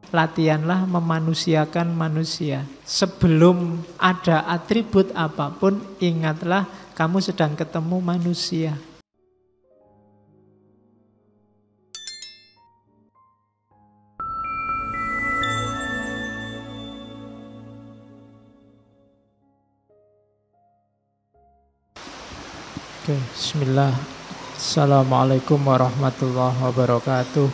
latihanlah memanusiakan manusia. Sebelum ada atribut apapun, ingatlah kamu sedang ketemu manusia. Oke, bismillah. Assalamualaikum warahmatullahi wabarakatuh.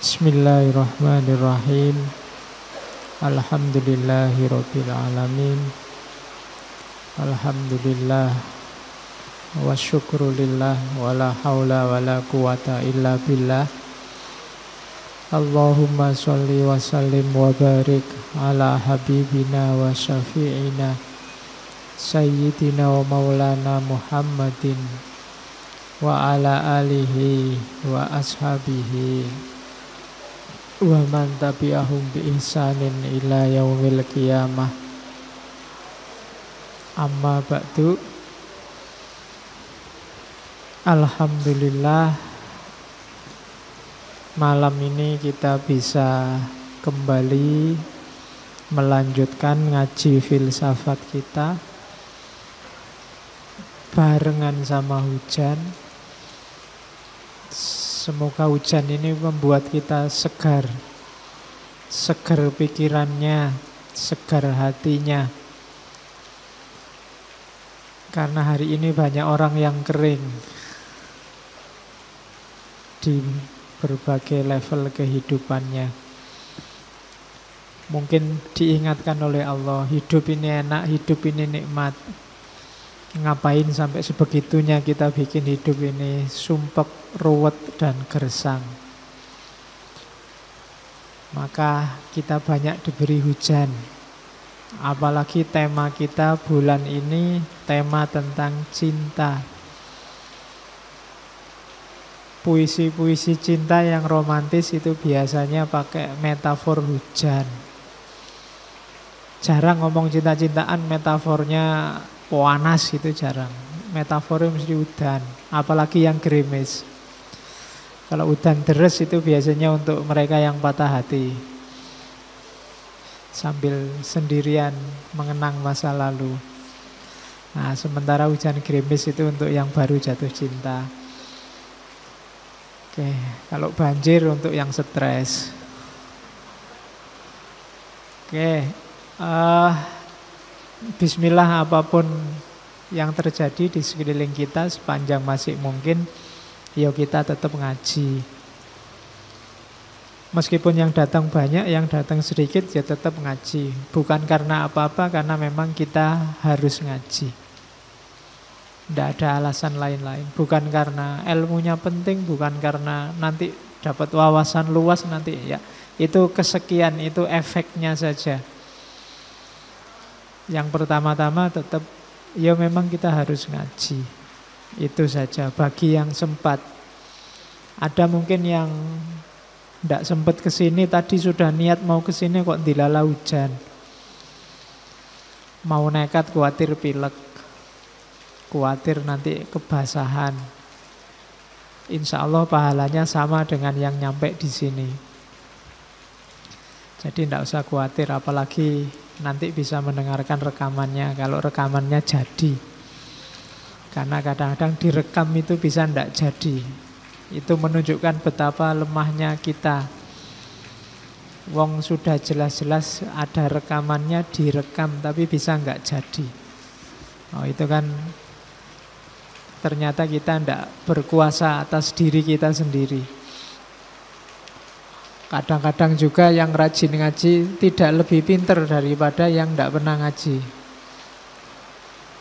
Bismillahirrahmanirrahim. Alhamdulillahirabbil alamin. Alhamdulillah wa syukrulillah wala haula wala quwata illa billah. Allahumma sholli wa sallim wa barik ala habibina wa syafi'ina sayyidina wa maulana Muhammadin wa ala alihi wa ashabihi wa man tabi'ahum bi ihsanin ila yaumil qiyamah. Amma ba'du. Alhamdulillah, malam ini kita bisa kembali melanjutkan ngaji filsafat kita barengan sama hujan. Semoga hujan ini membuat kita segar. Segar pikirannya, segar hatinya. Karena hari ini banyak orang yang kering di berbagai level kehidupannya. Mungkin diingatkan oleh Allah, hidup ini enak, hidup ini nikmat. Ngapain sampai sebegitunya kita bikin hidup ini sumpek, ruwet, dan gersang. Maka kita banyak diberi hujan. Apalagi tema kita bulan ini tema tentang cinta. Puisi-puisi cinta yang romantis itu biasanya pakai metafor hujan. Jarang ngomong cinta-cintaan metafornya panas, itu jarang. Metafornya mesti udan, apalagi yang gerimis. Kalau udan deres itu biasanya untuk mereka yang patah hati, sambil sendirian mengenang masa lalu. Nah, sementara hujan gerimis itu untuk yang baru jatuh cinta. Oke, kalau banjir untuk yang stres. Oke, bismillah, apapun yang terjadi di sekeliling kita sepanjang masih mungkin, yuk kita tetap ngaji. Meskipun yang datang banyak, yang datang sedikit, ya tetap ngaji. Bukan karena apa-apa, karena memang kita harus ngaji. Tidak ada alasan lain-lain. Bukan karena ilmunya penting, bukan karena nanti dapat wawasan luas nanti, ya. Itu kesekian, itu efeknya saja. Yang pertama-tama tetap, ya memang kita harus ngaji. Itu saja, bagi yang sempat. Ada mungkin yang tidak sempat kesini, tadi sudah niat mau kesini kok dilala hujan. Mau nekat khawatir pilek, khawatir nanti kebasahan. Insya Allah pahalanya sama dengan yang nyampe di sini. Jadi tidak usah khawatir, apalagi nanti bisa mendengarkan rekamannya, kalau rekamannya jadi. Karena kadang-kadang direkam itu bisa tidak jadi. Itu menunjukkan betapa lemahnya kita. Wong sudah jelas-jelas ada rekamannya, direkam, tapi bisa nggak jadi. Oh, itu kan ternyata kita tidak berkuasa atas diri kita sendiri. Kadang-kadang juga yang rajin ngaji tidak lebih pinter daripada yang tidak pernah ngaji.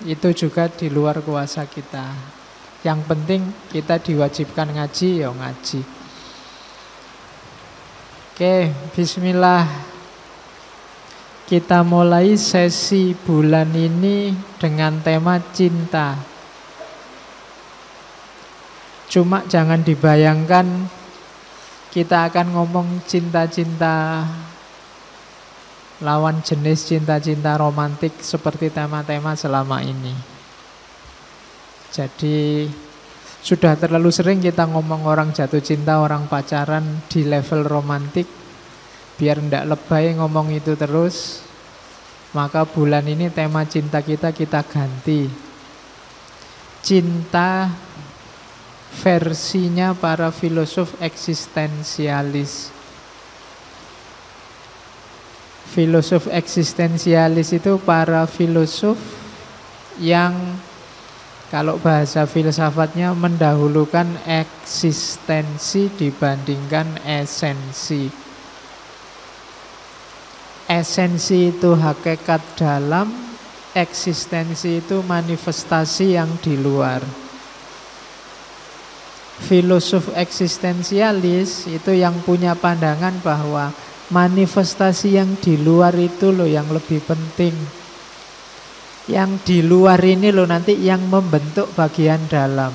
Itu juga di luar kuasa kita. Yang penting kita diwajibkan ngaji, ya ngaji. Oke, bismillah. Kita mulai sesi bulan ini dengan tema cinta. Cuma jangan dibayangkan kita akan ngomong cinta-cinta, lawan jenis cinta-cinta romantik seperti tema-tema selama ini. Jadi Sudah terlalu sering kita ngomong orang jatuh cinta, orang pacaran di level romantik. Biar ndak lebay ngomong itu terus, maka bulan ini tema cinta kita ganti. Cinta versinya para filosof eksistensialis. Filosof eksistensialis itu para filosof yang kalau bahasa filsafatnya mendahulukan eksistensi dibandingkan esensi. Esensi itu hakikat dalam, eksistensi itu manifestasi yang di luar. Filosof eksistensialis itu yang punya pandangan bahwa manifestasi yang di luar itu loh yang lebih penting. Yang di luar ini loh nanti yang membentuk bagian dalam.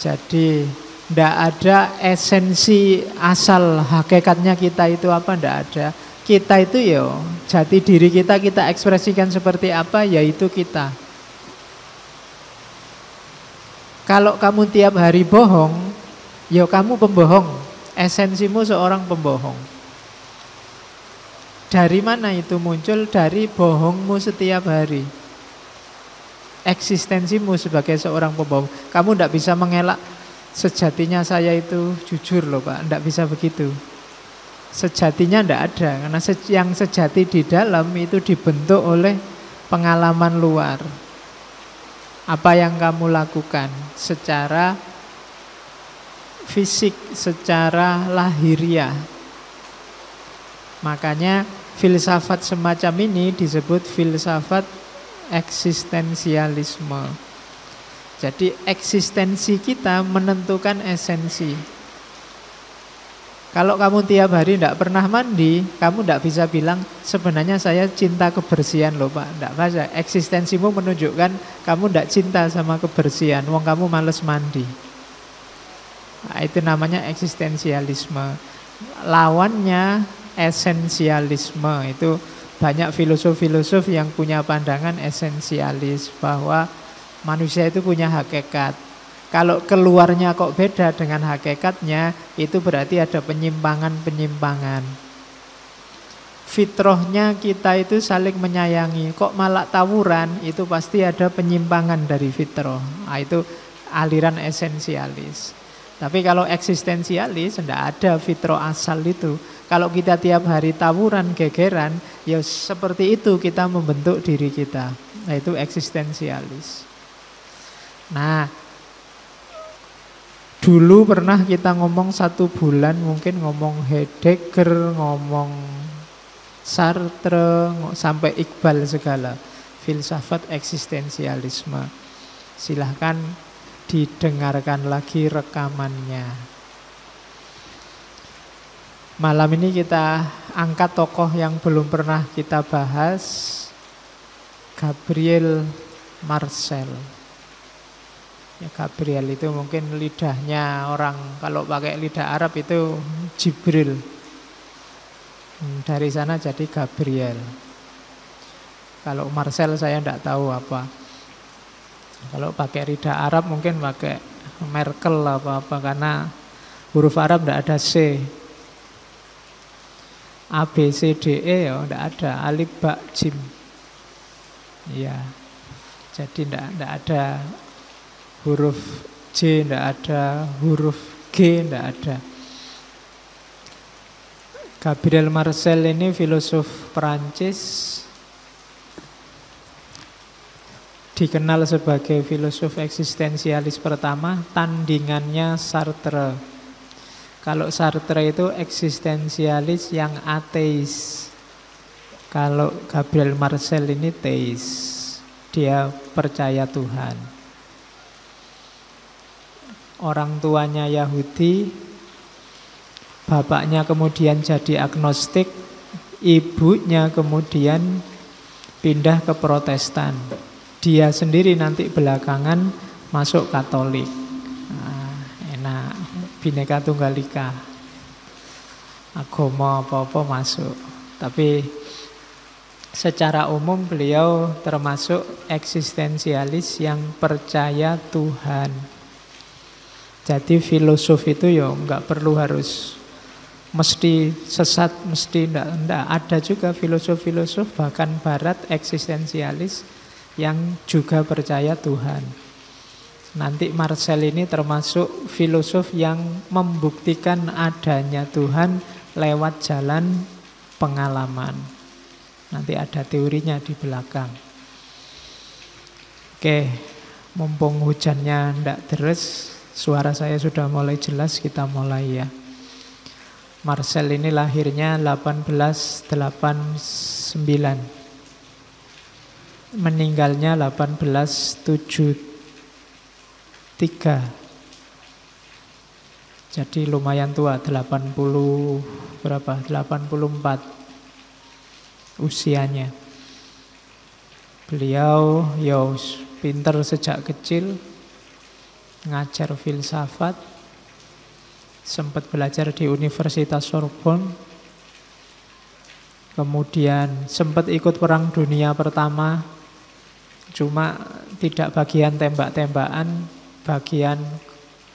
Jadi tidak ada esensi asal hakikatnya kita itu apa, tidak ada. Kita itu ya jati diri kita ekspresikan seperti apa, yaitu kita. Kalau kamu tiap hari bohong, ya kamu pembohong. Esensimu seorang pembohong. Dari mana itu muncul? Dari bohongmu setiap hari. Eksistensimu sebagai seorang pembohong. Kamu tidak bisa mengelak sejatinya saya itu jujur loh Pak. Tidak bisa begitu. Sejatinya tidak ada. Karena yang sejati di dalam itu dibentuk oleh pengalaman luar. Apa yang kamu lakukan secara fisik, secara lahiriah. Makanya filsafat semacam ini disebut filsafat eksistensialisme. Jadi eksistensi kita menentukan esensi. Kalau kamu tiap hari tidak pernah mandi, kamu tidak bisa bilang sebenarnya saya cinta kebersihan loh Pak. Tidak bisa. Eksistensimu menunjukkan kamu tidak cinta sama kebersihan. Wong kamu males mandi. Nah, itu namanya eksistensialisme. Lawannya esensialisme. Itu banyak filosof-filosof yang punya pandangan esensialis bahwa manusia itu punya hakikat. Kalau keluarnya kok beda dengan hakikatnya, itu berarti ada penyimpangan-penyimpangan. Fitrahnya kita itu saling menyayangi. Kok malah tawuran, itu pasti ada penyimpangan dari fitrah. Nah, itu aliran esensialis. Tapi kalau eksistensialis, tidak ada fitrah asal itu. Kalau kita tiap hari tawuran, gegeran, ya seperti itu kita membentuk diri kita. Nah, itu eksistensialis. Nah, dulu pernah kita ngomong 1 bulan, mungkin ngomong Heidegger, ngomong Sartre, sampai Iqbal segala. Filsafat eksistensialisme. Silahkan didengarkan lagi rekamannya. Malam ini kita angkat tokoh yang belum pernah kita bahas, Gabriel Marcel. Ya, Gabriel itu mungkin lidahnya orang kalau pakai lidah Arab itu Jibril. Dari sana jadi Gabriel. Kalau Marcel saya tidak tahu apa. Kalau pakai lidah Arab mungkin pakai Merkel apa-apa karena huruf Arab tidak ada C. A, B, C, D, E ya tidak ada, alif, ba, jim. Iya. Jadi tidak ada huruf J, tidak ada huruf G, tidak ada. Gabriel Marcel ini filosof Perancis, dikenal sebagai filosof eksistensialis pertama, tandingannya Sartre. Kalau Sartre itu eksistensialis yang ateis. Kalau Gabriel Marcel ini teis. Dia percaya Tuhan. Orang tuanya Yahudi, bapaknya kemudian jadi agnostik, ibunya kemudian pindah ke Protestan. Dia sendiri nanti belakangan masuk Katolik. Nah, enak. Bhinneka Tunggal Ika, agama apa-apa masuk. Tapi secara umum beliau termasuk eksistensialis yang percaya Tuhan. Jadi filosof itu ya nggak perlu harus mesti sesat, mesti enggak. Ada juga filosof-filosof bahkan barat eksistensialis yang juga percaya Tuhan. Nanti Marcel ini termasuk filosof yang membuktikan adanya Tuhan lewat jalan pengalaman. Nanti ada teorinya di belakang. Oke, mumpung hujannya ndak deres, suara saya sudah mulai jelas, kita mulai ya. Marcel ini lahirnya 1889. Meninggalnya 1873. Jadi lumayan tua, 80 berapa? 84 usianya. Beliau pinter sejak kecil, ngajar filsafat, sempat belajar di Universitas Sorbonne, kemudian sempat ikut Perang Dunia Pertama, cuma tidak bagian tembak-tembakan, bagian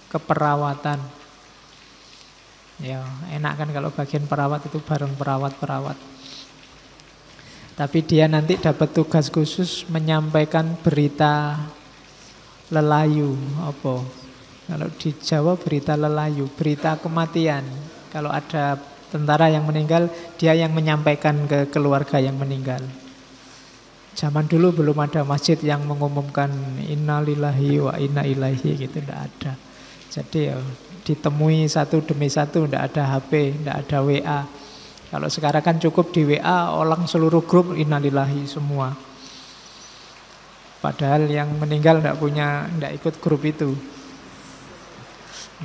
keperawatan. Ya, enak kan kalau bagian perawat itu bareng perawat-perawat. Tapi dia nanti dapat tugas khusus menyampaikan berita lelayu. Apa? Kalau di Jawa berita lelayu, berita kematian. Kalau ada tentara yang meninggal, dia yang menyampaikan ke keluarga yang meninggal. Zaman dulu belum ada masjid yang mengumumkan innalillahi wa inna ilaihi gitu, tidak ada. Jadi ya ditemui satu demi satu, tidak ada HP, tidak ada WA. Kalau sekarang kan cukup di WA, orang seluruh grup innalillahi semua. Padahal yang meninggal tidak ikut grup itu.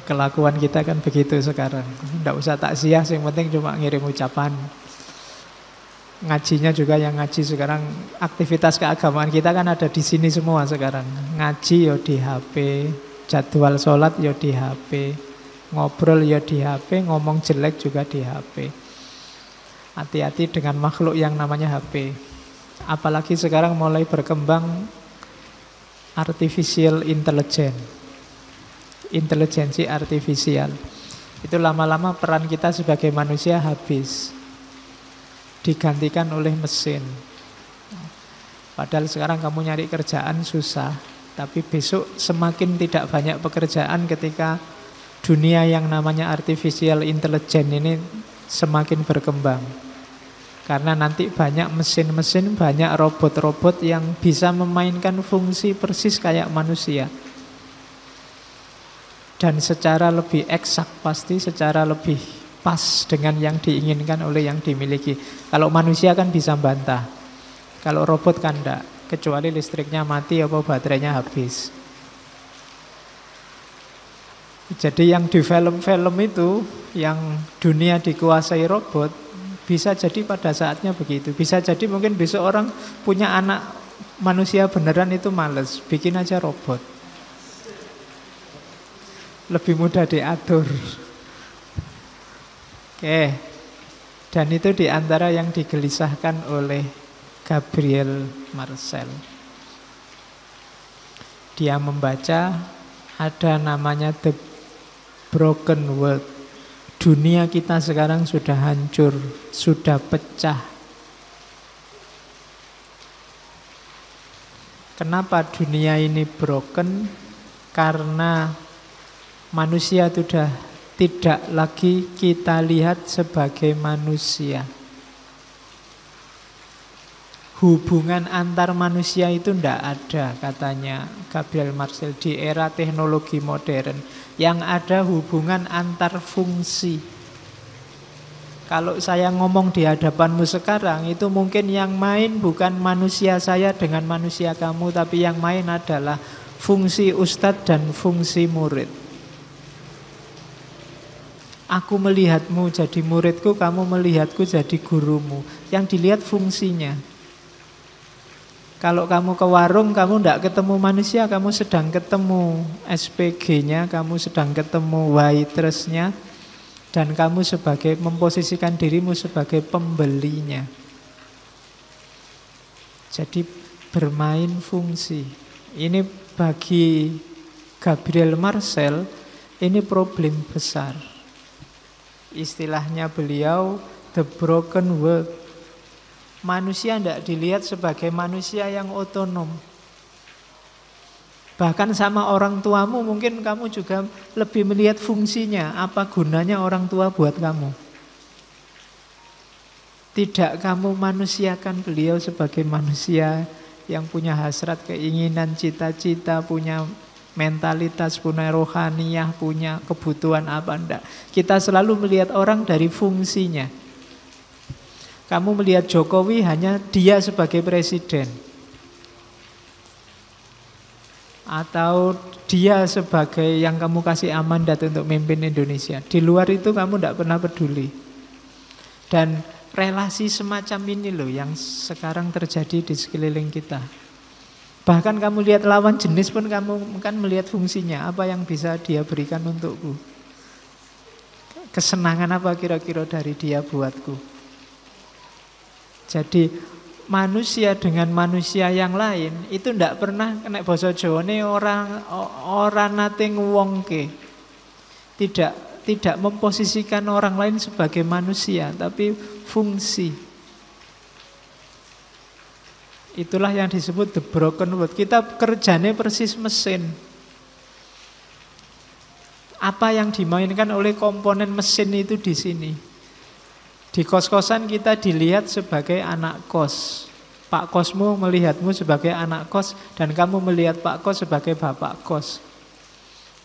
Kelakuan kita kan begitu sekarang. Tidak usah takziah, yang penting cuma ngirim ucapan. Ngajinya juga yang ngaji sekarang, aktivitas keagamaan kita kan ada di sini semua sekarang. Ngaji ya di HP, jadwal sholat ya di HP, ngobrol ya di HP, ngomong jelek juga di HP. Hati-hati dengan makhluk yang namanya HP. Apalagi sekarang mulai berkembang artificial intelligence, intelijensi artifisial. Itu lama-lama peran kita sebagai manusia habis, digantikan oleh mesin. Padahal sekarang kamu nyari kerjaan susah, tapi besok semakin tidak banyak pekerjaan ketika dunia yang namanya artificial intelligence ini semakin berkembang. Karena nanti banyak mesin-mesin, banyak robot-robot yang bisa memainkan fungsi persis kayak manusia. Dan secara lebih eksak, pasti secara lebih pas dengan yang diinginkan oleh yang dimiliki. Kalau manusia kan bisa bantah, kalau robot kan enggak, kecuali listriknya mati atau baterainya habis. Jadi yang di film-film itu, yang dunia dikuasai robot, bisa jadi pada saatnya begitu. Bisa jadi mungkin besok orang punya anak manusia beneran itu males, bikin aja robot. Lebih mudah diatur. Oke. Dan itu diantara yang digelisahkan oleh Gabriel Marcel. Dia membaca ada namanya The Broken World. Dunia kita sekarang sudah hancur, sudah pecah. Kenapa dunia ini broken? Karena manusia sudah tidak lagi kita lihat sebagai manusia. Hubungan antar manusia itu tidak ada, katanya Gabriel Marcel, di era teknologi modern. Yang ada hubungan antar fungsi. Kalau saya ngomong di hadapanmu sekarang, itu mungkin yang main bukan manusia saya dengan manusia kamu, tapi yang main adalah fungsi ustadz dan fungsi murid. Aku melihatmu jadi muridku, kamu melihatku jadi gurumu. Yang dilihat fungsinya. Kalau kamu ke warung, kamu tidak ketemu manusia, kamu sedang ketemu SPG-nya, kamu sedang ketemu waitress-nya, dan kamu memposisikan dirimu sebagai pembelinya. Jadi bermain fungsi. Ini bagi Gabriel Marcel, ini problem besar. Istilahnya beliau, the broken world. Manusia tidak dilihat sebagai manusia yang otonom. Bahkan sama orang tuamu mungkin kamu juga lebih melihat fungsinya. Apa gunanya orang tua buat kamu? Tidak kamu manusiakan beliau sebagai manusia yang punya hasrat, keinginan, cita-cita, punya mentalitas, punya rohaniyah, punya kebutuhan apa enggak. Kita selalu melihat orang dari fungsinya. Kamu melihat Jokowi hanya dia sebagai presiden, atau dia sebagai yang kamu kasih amandat untuk memimpin Indonesia. Di luar itu kamu tidak pernah peduli. Dan relasi semacam ini loh yang sekarang terjadi di sekeliling kita. Bahkan kamu lihat lawan jenis pun kamu kan melihat fungsinya. Apa yang bisa dia berikan untukku? Kesenangan apa kira-kira dari dia buatku? Jadi manusia dengan manusia yang lain itu ndak pernah kena basa Jawane orang nate nguwongke. Tidak memposisikan orang lain sebagai manusia, tapi fungsi. Itulah yang disebut the broken world. Kita kerjanya persis mesin. Apa yang dimainkan oleh komponen mesin itu di sini. Di kos-kosan kita dilihat sebagai anak kos. Pak kosmu melihatmu sebagai anak kos, dan kamu melihat Pak kos sebagai bapak kos.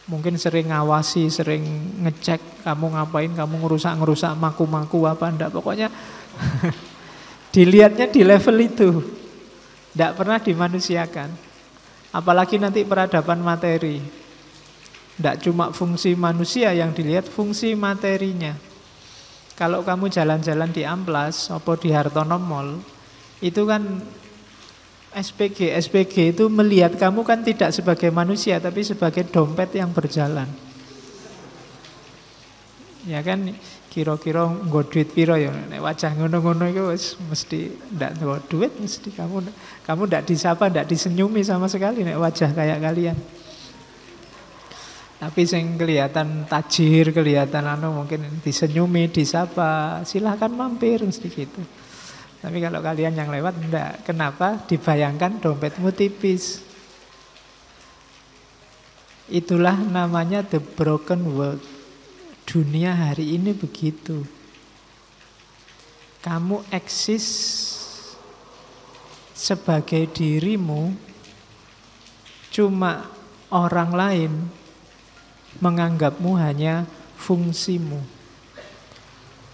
Mungkin sering ngawasi, sering ngecek kamu ngapain, kamu ngerusak maku-maku apa enggak. Pokoknya dilihatnya di level itu. Enggak pernah dimanusiakan. Apalagi nanti peradaban materi. Enggak cuma fungsi manusia yang dilihat, fungsi materinya. Kalau kamu jalan-jalan di Amplas atau di Hartono Mall, itu kan SPG itu melihat kamu kan tidak sebagai manusia, tapi sebagai dompet yang berjalan. Ya kan, kira-kira nggo duit piro ya, nek wajah ngono-ngono iku wis mesti ndak nggo duit, mesti kamu ndak disapa, ndak disenyumi sama sekali nek wajah kayak kalian. Tapi sing kelihatan tajir, kelihatan mungkin disenyumi, disapa, silahkan mampir mesti gitu. Tapi kalau kalian yang lewat enggak. Kenapa? Dibayangkan dompetmu tipis. Itulah namanya the broken world. Dunia hari ini begitu. Kamu eksis sebagai dirimu, cuma orang lain menganggapmu hanya fungsimu.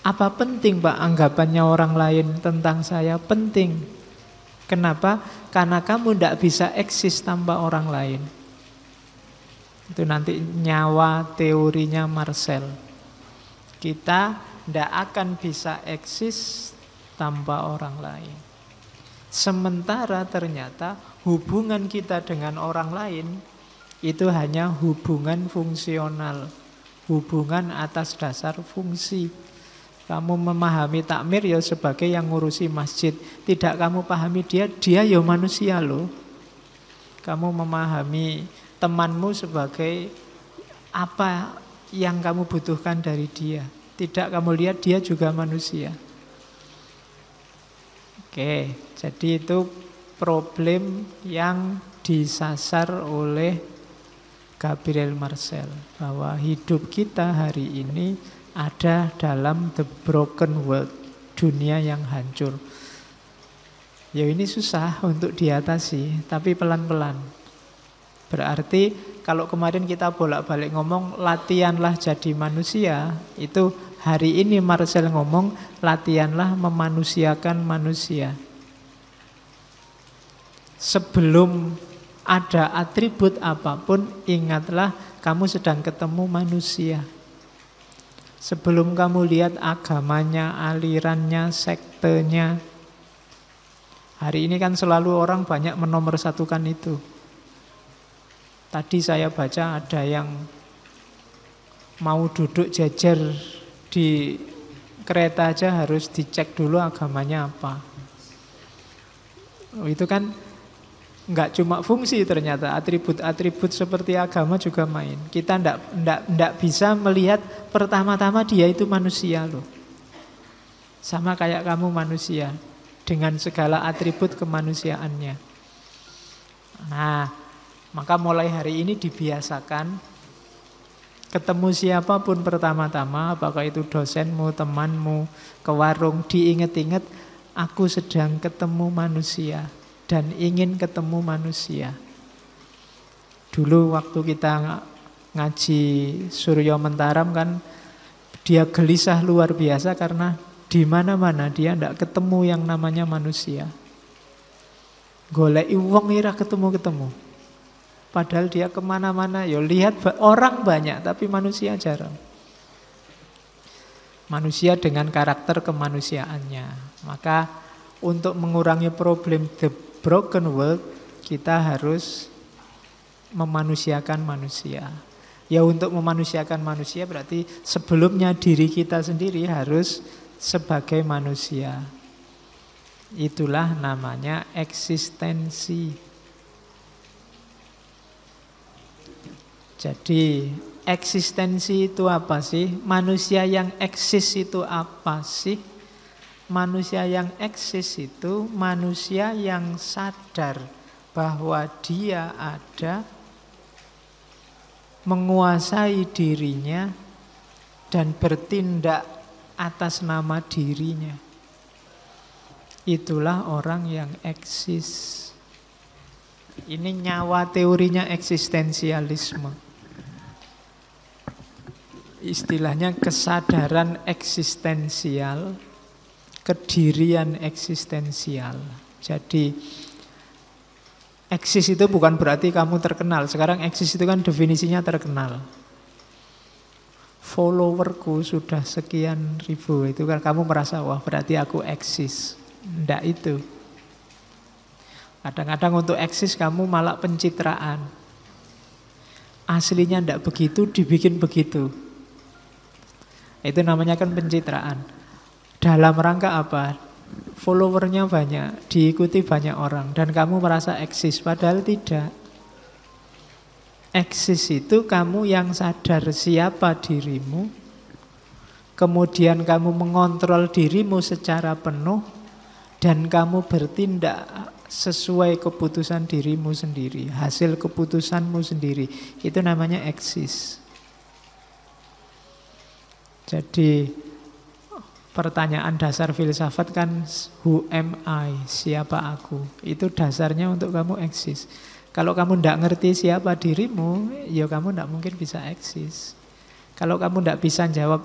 Apa penting Pak anggapannya orang lain tentang saya? Penting. Kenapa? Karena kamu tidak bisa eksis tanpa orang lain. Itu nanti nyawa teorinya Marcel. Kita tidak akan bisa eksis tanpa orang lain. Sementara ternyata hubungan kita dengan orang lain itu hanya hubungan fungsional, hubungan atas dasar fungsi. Kamu memahami takmir ya sebagai yang ngurusi masjid. Tidak kamu pahami dia ya manusia loh. Kamu memahami temanmu sebagai apa yang kamu butuhkan dari dia. Tidak kamu lihat dia juga manusia. Oke, jadi itu problem yang disasar oleh Gabriel Marcel, bahwa hidup kita hari ini ada dalam the broken world, dunia yang hancur. Ya ini susah untuk diatasi, tapi pelan-pelan. Berarti kalau kemarin kita bolak-balik ngomong latihanlah jadi manusia, itu hari ini Marcel ngomong latihanlah memanusiakan manusia. Sebelum ada atribut apapun, ingatlah kamu sedang ketemu manusia. Sebelum kamu lihat agamanya, alirannya, sektenya. Hari ini kan selalu orang banyak menomorsatukan itu. Tadi saya baca ada yang mau duduk jejer di kereta aja harus dicek dulu agamanya apa. Oh, itu kan nggak cuma fungsi ternyata, atribut-atribut seperti agama juga main. Kita ndak bisa melihat pertama-tama dia itu manusia loh. Sama kayak kamu manusia, dengan segala atribut kemanusiaannya. Nah, maka mulai hari ini dibiasakan ketemu siapapun pertama-tama, apakah itu dosenmu, temanmu, ke warung, diinget-inget, aku sedang ketemu manusia dan ingin ketemu manusia. Dulu waktu kita ngaji Suryo Mentaram kan, dia gelisah luar biasa karena di mana-mana dia tidak ketemu yang namanya manusia. Goleki wong ira ketemu-ketemu. Padahal dia kemana-mana, ya lihat orang banyak tapi manusia jarang. Manusia dengan karakter kemanusiaannya. Maka untuk mengurangi problem the broken world, kita harus memanusiakan manusia. Ya untuk memanusiakan manusia berarti sebelumnya diri kita sendiri harus sebagai manusia. Itulah namanya eksistensi. Jadi eksistensi itu apa sih? Manusia yang eksis itu apa sih? Manusia yang eksis itu manusia yang sadar bahwa dia ada, menguasai dirinya, dan bertindak atas nama dirinya. Itulah orang yang eksis. Ini nyawa teorinya eksistensialisme. Istilahnya kesadaran eksistensial, kedirian eksistensial. Jadi eksis itu bukan berarti kamu terkenal. Sekarang eksis itu kan definisinya terkenal. Followerku sudah sekian ribu, itu kan kamu merasa wah berarti aku eksis. Ndak itu. Kadang-kadang untuk eksis kamu malah pencitraan. Aslinya ndak begitu, dibikin begitu. Itu namanya kan pencitraan. Dalam rangka apa? Followernya banyak, diikuti banyak orang, dan kamu merasa eksis, padahal tidak. Eksis itu kamu yang sadar siapa dirimu, kemudian kamu mengontrol dirimu secara penuh, dan kamu bertindak sesuai keputusan dirimu sendiri, hasil keputusanmu sendiri. Itu namanya eksis. Jadi pertanyaan dasar filsafat kan, who am I? Siapa aku? Itu dasarnya untuk kamu eksis. Kalau kamu tidak ngerti siapa dirimu, ya kamu tidak mungkin bisa eksis. Kalau kamu tidak bisa jawab,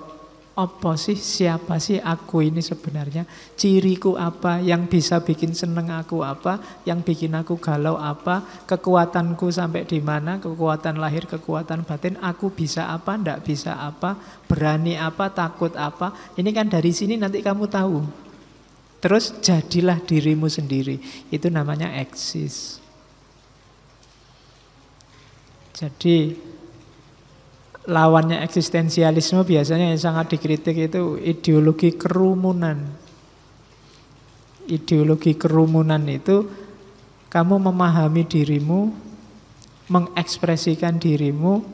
apa sih, siapa sih aku ini sebenarnya? Ciriku apa? Yang bisa bikin seneng aku apa? Yang bikin aku galau apa? Kekuatanku sampai di mana? Kekuatan lahir, kekuatan batin. Aku bisa apa? Tidak bisa apa? Berani apa? Takut apa? Ini kan dari sini nanti kamu tahu. Terus jadilah dirimu sendiri. Itu namanya eksis. Jadi lawannya eksistensialisme biasanya yang sangat dikritik itu ideologi kerumunan. Ideologi kerumunan itu kamu memahami dirimu, mengekspresikan dirimu,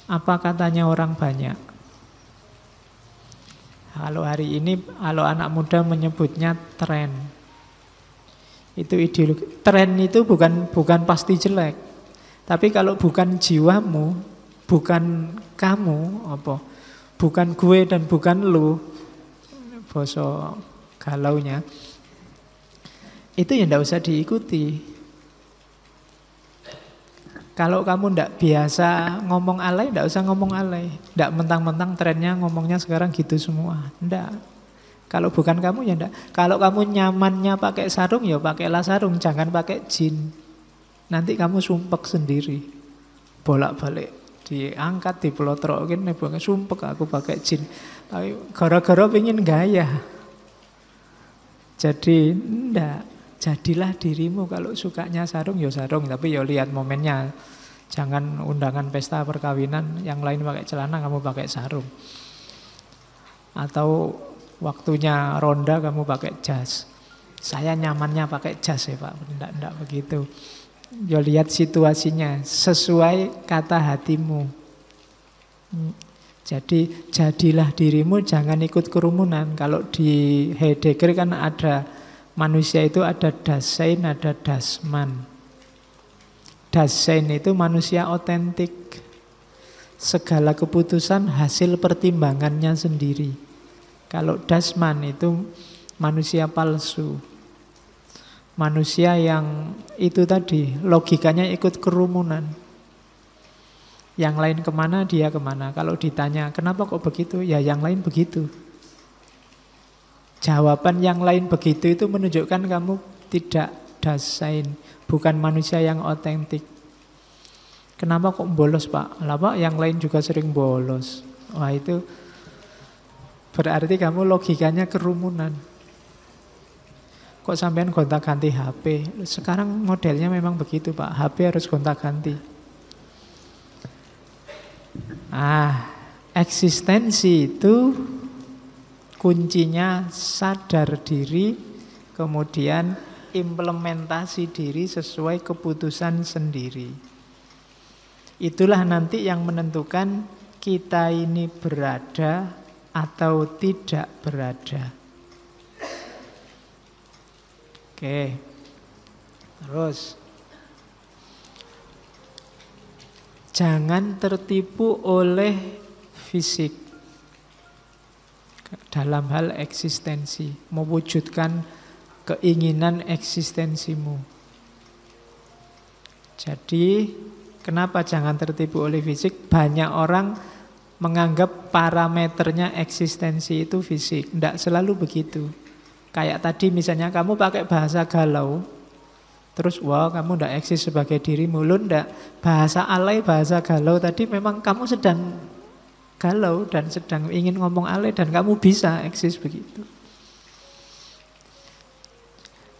apa katanya orang banyak. Kalau hari ini, kalau anak muda menyebutnya tren. Itu ideologi. Tren itu bukan pasti jelek. Tapi kalau bukan jiwamu, bukan kamu, bukan gue dan bukan lu, boso galaunya, itu ya ndak usah diikuti. Kalau kamu ndak biasa ngomong alay, ndak usah ngomong alay. Ndak mentang-mentang trennya ngomongnya sekarang gitu semua, ndak. Kalau bukan kamu ya ndak. Kalau kamu nyamannya pakai sarung ya pakailah sarung, jangan pakai jin. Nanti kamu sumpek sendiri, bolak-balik. Diangkat, dipelotrokin, sumpek aku pakai jin. Tapi gara-gara pengen gaya. Jadi enggak, jadilah dirimu. Kalau sukanya sarung ya sarung, tapi ya lihat momennya. Jangan undangan pesta perkawinan yang lain pakai celana, kamu pakai sarung. Atau waktunya ronda kamu pakai jas. Saya nyamannya pakai jas ya Pak, enggak begitu. Ya lihat situasinya, sesuai kata hatimu. Jadi jadilah dirimu, jangan ikut kerumunan. Kalau di Heidegger kan ada manusia itu ada Dasein, ada Dasman. Dasein itu manusia otentik. Segala keputusan hasil pertimbangannya sendiri. Kalau Dasman itu manusia palsu. Manusia yang itu tadi, logikanya ikut kerumunan. Yang lain kemana, dia kemana. Kalau ditanya, kenapa kok begitu? Ya yang lain begitu. Jawaban yang lain begitu itu menunjukkan kamu tidak Dasein, bukan manusia yang otentik. Kenapa kok bolos Pak? Lah Pak, yang lain juga sering bolos. Wah itu berarti kamu logikanya kerumunan. Kok sampean gonta-ganti HP? Sekarang modelnya memang begitu Pak, HP harus gonta-ganti. Eksistensi itu kuncinya sadar diri, kemudian implementasi diri sesuai keputusan sendiri. Itulah nanti yang menentukan kita ini berada atau tidak berada. Oke. Terus jangan tertipu oleh fisik dalam hal eksistensi, mewujudkan keinginan eksistensimu. Jadi kenapa jangan tertipu oleh fisik? Banyak orang menganggap parameternya eksistensi itu fisik. Tidak selalu begitu. Kayak tadi misalnya kamu pakai bahasa galau, terus wah kamu tidak eksis sebagai dirimu. Lu tidak. Bahasa alay, bahasa galau tadi memang kamu sedang galau dan sedang ingin ngomong alay dan kamu bisa eksis begitu.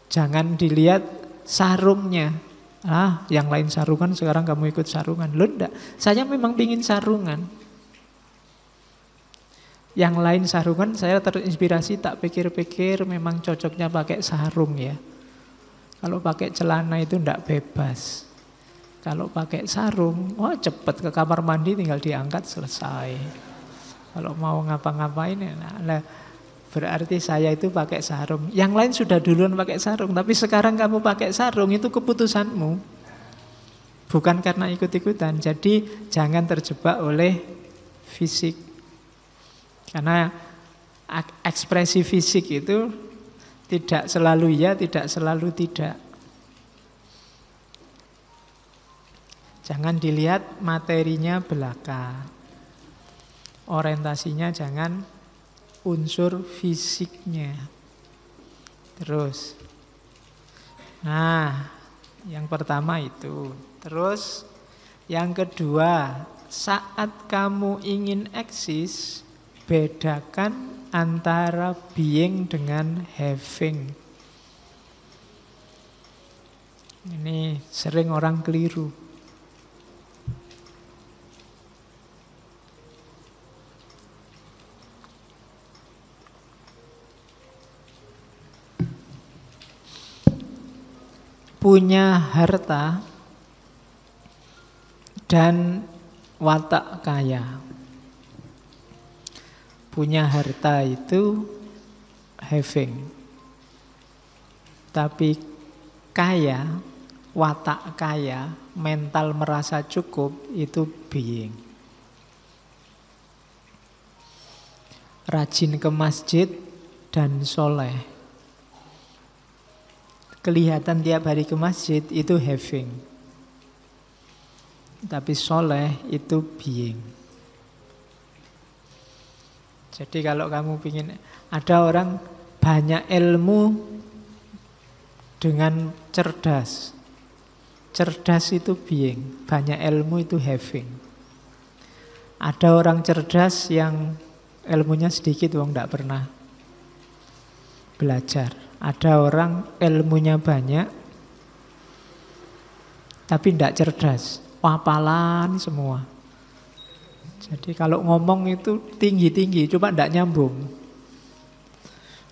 Jangan dilihat sarungnya. Yang lain sarungan, sekarang kamu ikut sarungan. Loh enggak, saya memang ingin sarungan. Yang lain sarungan, saya terinspirasi, tak pikir-pikir memang cocoknya pakai sarung ya. Kalau pakai celana itu enggak bebas. Kalau pakai sarung, wah cepet ke kamar mandi tinggal diangkat selesai. Kalau mau ngapa-ngapain, nah, berarti saya itu pakai sarung. Yang lain sudah duluan pakai sarung, tapi sekarang kamu pakai sarung, itu keputusanmu. Bukan karena ikut-ikutan. Jadi jangan terjebak oleh fisik. Karena ekspresi fisik itu tidak selalu ya, tidak selalu tidak. Jangan dilihat materinya belaka. Orientasinya jangan unsur fisiknya. Terus. Nah, yang pertama itu. Terus yang kedua, saat kamu ingin eksis, bedakan antara being dengan having. Ini sering orang keliru. Punya harta dan watak kaya. Punya harta itu having. Tapi kaya, watak kaya, mental merasa cukup itu being. Rajin ke masjid dan soleh. Kelihatan tiap hari ke masjid itu having. Tapi soleh itu being. Jadi kalau kamu ingin, ada orang banyak ilmu dengan cerdas. Cerdas itu being, banyak ilmu itu having. Ada orang cerdas yang ilmunya sedikit, wong tidak pernah belajar. Ada orang ilmunya banyak, tapi tidak cerdas, wapalan semua. Jadi kalau ngomong itu tinggi-tinggi, cuma tidak nyambung.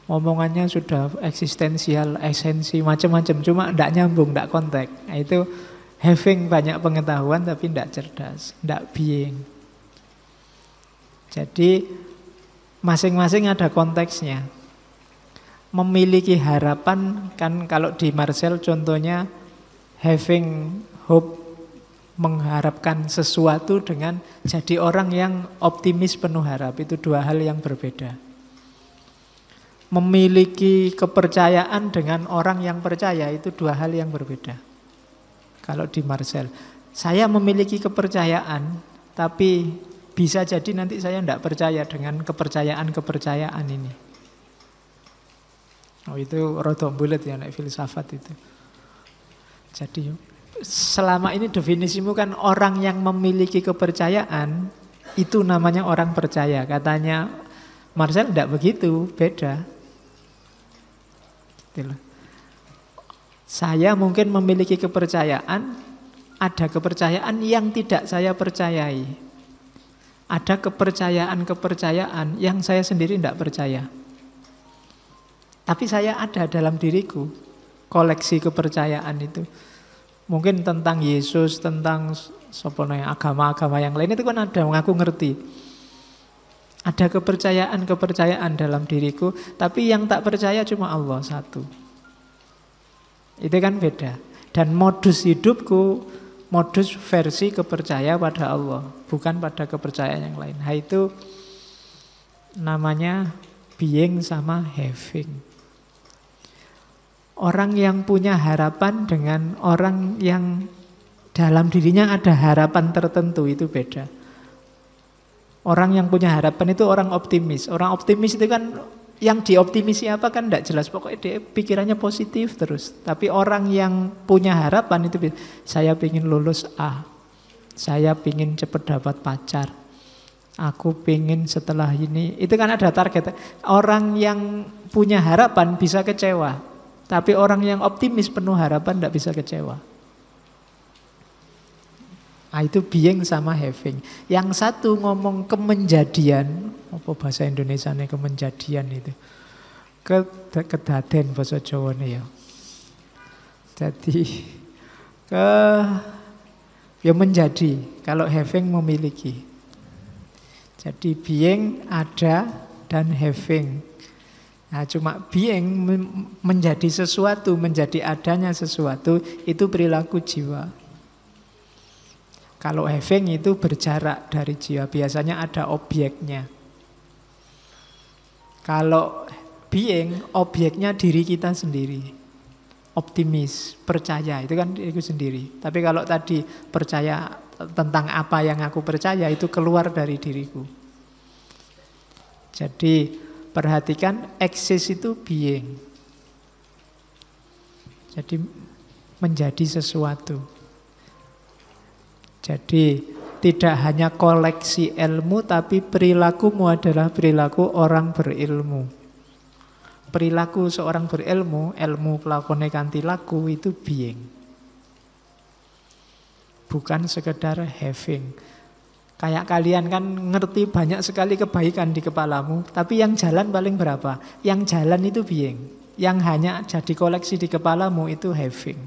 Omongannya sudah eksistensial, esensi, macam-macam. Cuma tidak nyambung, tidak kontak. Nah, itu having banyak pengetahuan tapi tidak cerdas, tidak being. Jadi masing-masing ada konteksnya. Memiliki harapan, kan kalau di Marcel contohnya having hope, mengharapkan sesuatu dengan jadi orang yang optimis penuh harap. Itu dua hal yang berbeda. Memiliki kepercayaan dengan orang yang percaya, itu dua hal yang berbeda. Kalau di Marcel, saya memiliki kepercayaan, tapi bisa jadi nanti saya tidak percaya dengan kepercayaan ini. Oh, itu rodok bulet ya, nek filsafat itu. Jadi selama ini definisimu kan orang yang memiliki kepercayaan itu namanya orang percaya. Katanya Marcel tidak begitu, beda. Gitu loh. Saya mungkin memiliki kepercayaan, ada kepercayaan yang tidak saya percayai. Ada kepercayaan yang saya sendiri tidak percaya. Tapi saya ada dalam diriku koleksi kepercayaan itu. Mungkin tentang Yesus, tentang agama-agama yang lain itu kan ada, aku ngerti. Ada kepercayaan dalam diriku, tapi yang tak percaya cuma Allah satu. Itu kan beda. Dan modus hidupku, modus versi kepercaya pada Allah, bukan pada kepercayaan yang lain. Nah, itu namanya being sama having. Orang yang punya harapan dengan orang yang dalam dirinya ada harapan tertentu itu beda. Orang yang punya harapan itu orang optimis. Orang optimis itu kan yang dioptimisi apa kan tidak jelas. Pokoknya dia pikirannya positif terus. Tapi orang yang punya harapan itu, saya ingin lulus A, saya ingin cepat dapat pacar, aku ingin setelah ini. Itu kan ada target. Orang yang punya harapan bisa kecewa. Tapi orang yang optimis penuh harapan tidak bisa kecewa. Nah, itu being sama having. Yang satu ngomong kemenjadian, apa bahasa Indonesianya kemenjadian itu? Kedaden bahasa Jawa ya. Jadi ya menjadi. Kalau having memiliki. Jadi being ada dan having. Nah, cuma being menjadi sesuatu, menjadi adanya sesuatu, itu perilaku jiwa. Kalau having itu berjarak dari jiwa, biasanya ada objeknya. Kalau being, objeknya diri kita sendiri. Optimis, percaya, itu kan diriku sendiri. Tapi kalau tadi percaya tentang apa yang aku percaya, itu keluar dari diriku. Jadi perhatikan, eksis itu being. Jadi menjadi sesuatu. Jadi tidak hanya koleksi ilmu, tapi perilakumu adalah perilaku orang berilmu. Perilaku seorang berilmu, ilmu pelakone kanthi laku, itu being. Bukan sekedar having. Kayak kalian kan ngerti banyak sekali kebaikan di kepalamu, tapi yang jalan paling berapa? Yang jalan itu being. Yang hanya jadi koleksi di kepalamu itu having.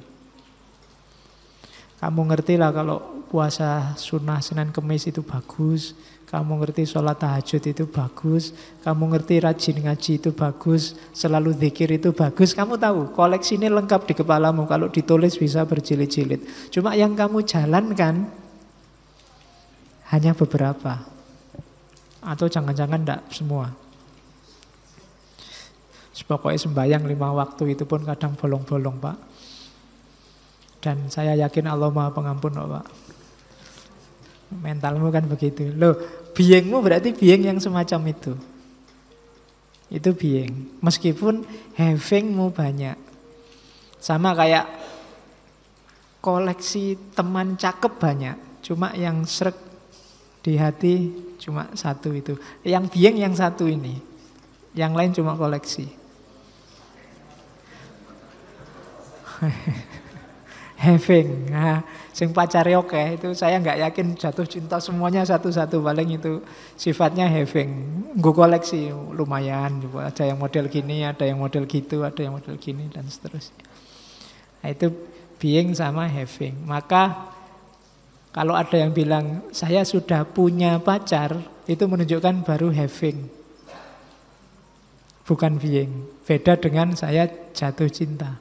Kamu ngerti lah kalau puasa sunnah Senin Kemis itu bagus. Kamu ngerti sholat tahajud itu bagus. Kamu ngerti rajin ngaji itu bagus. Selalu zikir itu bagus. Kamu tahu koleksi ini lengkap di kepalamu. Kalau ditulis bisa berjilid-jilid. Cuma yang kamu jalankan hanya beberapa. Atau jangan-jangan tidak semua. Pokoknya sembahyang 5 waktu itu pun kadang bolong-bolong, Pak. Dan saya yakin Allah Maha Pengampun, Pak. Mentalmu kan begitu. Loh, beingmu berarti being yang semacam itu. Itu being. Meskipun havingmu banyak. Sama kayak koleksi teman cakep banyak. Cuma yang srek di hati cuma satu itu. Yang being yang satu ini. Yang lain cuma koleksi. having. Nah, sing pacare oke itu saya nggak yakin jatuh cinta semuanya satu-satu, paling itu sifatnya having. Gue koleksi lumayan, ada yang model gini, ada yang model gitu, ada yang model gini dan seterusnya. Nah, itu being sama having. Maka kalau ada yang bilang saya sudah punya pacar, itu menunjukkan baru having, bukan being. Beda dengan saya jatuh cinta.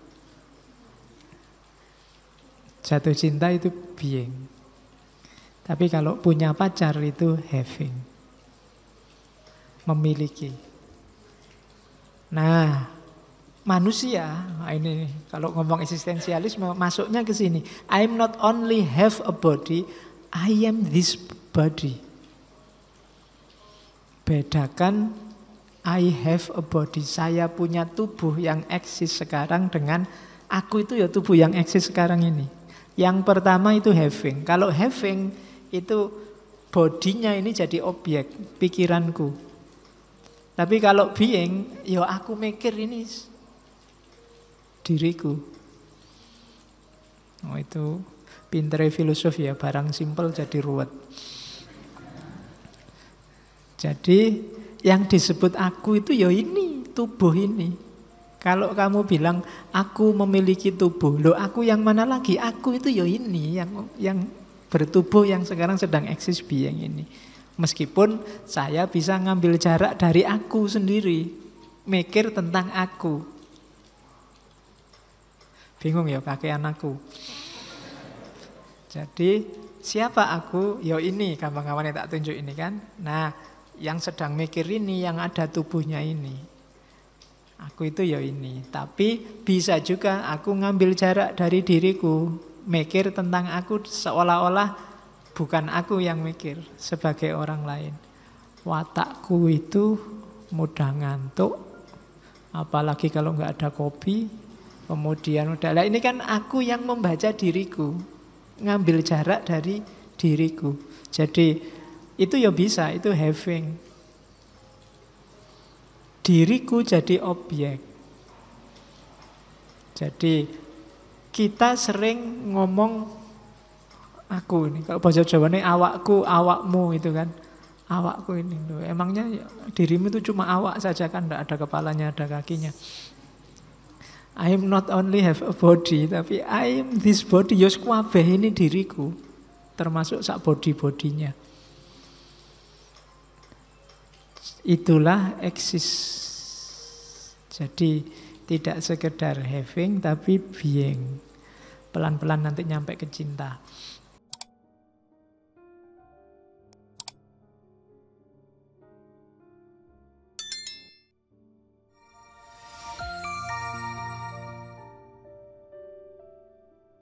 Jatuh cinta itu being. Tapi kalau punya pacar itu having. Memiliki. Nah, manusia, ini kalau ngomong eksistensialisme masuknya ke sini. I'm not only have a body, I am this body. Bedakan I have a body, saya punya tubuh yang eksis sekarang dengan aku itu ya tubuh yang eksis sekarang ini. Yang pertama itu having. Kalau having itu bodinya ini jadi objek pikiranku. Tapi kalau being, ya aku mikir ini diriku. Oh, itu pintere filosof ya, barang simpel jadi ruwet. Jadi yang disebut aku itu ya ini, tubuh ini. Kalau kamu bilang aku memiliki tubuh, loh aku yang mana lagi? Aku itu ya ini, yang bertubuh yang sekarang sedang eksis being ini. Meskipun saya bisa ngambil jarak dari aku sendiri, mikir tentang aku. Bingung ya kakean aku. Jadi siapa aku? Ya ini gampang-gampang tak tunjuk ini kan. Nah, yang sedang mikir ini, yang ada tubuhnya ini. Aku itu ya ini. Tapi bisa juga aku ngambil jarak dari diriku, mikir tentang aku seolah-olah bukan aku yang mikir, sebagai orang lain. Watakku itu mudah ngantuk, apalagi kalau nggak ada kopi. Kemudian udah lah, ini kan aku yang membaca diriku, ngambil jarak dari diriku. Jadi itu ya bisa, itu having. Diriku jadi objek. Jadi kita sering ngomong aku ini. Kalau bahasa Jawa ini awakku, awakmu itu kan. Awakku ini. Emangnya dirimu itu cuma awak saja kan, tidak ada kepalanya, ada kakinya. I am not only have a body, tapi I am this body. Yos kabeh ini diriku, termasuk sak body-bodinya. Itulah eksis. Jadi tidak sekedar having, tapi being. Pelan-pelan nanti nyampe ke cinta.